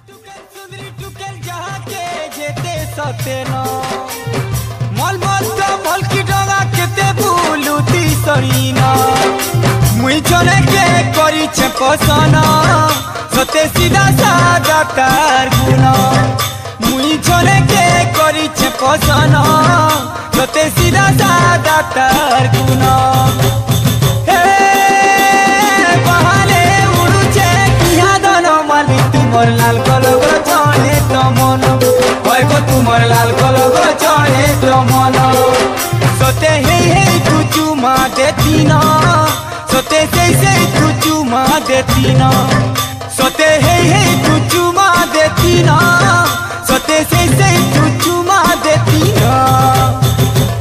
टुकेल सुंदरी टुकेल जहाँ के जेते सते न मल मल तो मल की डगा केते बुलुती सरीना मुई चले के करी छे पसना सते सीधा सादा तार गुना मुई चले के करी छे पसना सते सीधा सादा तार गुना तुमर लाल कलर चढ़े तो मन तुमर लाल कलर चढ़े तो मन सोते हे तू चुमा देती ना सोते से तू चुमा देती ना सोते हे तू चुमा देती ना सोते से तू चुमा देती ना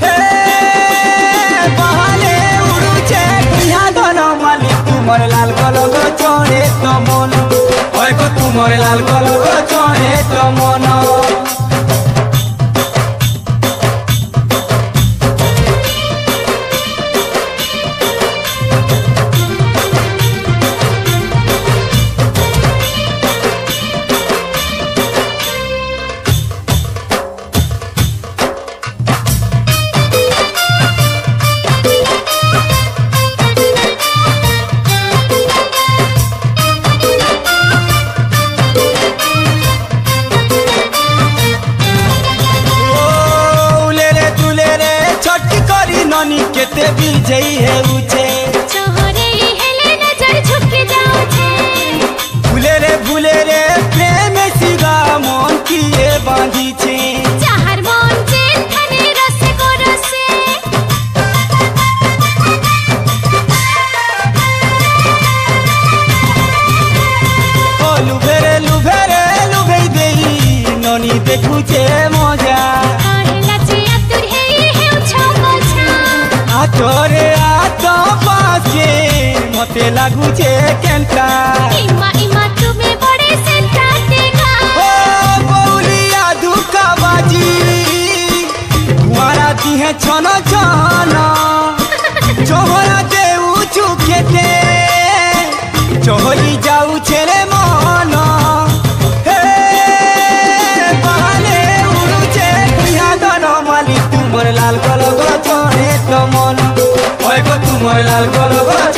हे बहाले उड़ुचे किया दोनों मालिक तुमर लाल कलर चढ़े तो मन तुमर लाल कलर चढ़े तो मन ननी केते बिजई है उछे चोहरे हेले नजर झुक जाओ छे भूले रे प्रेम सिगा मन किए बांधी छे चाहर मन चेन थाने रस को रसे ओ लुभे देई ननी देखु छे मजा तोरे आतो पाछे मते लागू छे केनता इमा तुमे बड़े सेंटा देगा ओ बौलिया धुका बाजी कुआरा दिहे छन छन चोहरा देउ चुकेते चोहरी जाऊ छेरे मन हे बहाले उड़ुचे किया दोनों मालिक तुमर लाल कलर चढ़े तो मन तुमर लाल कलर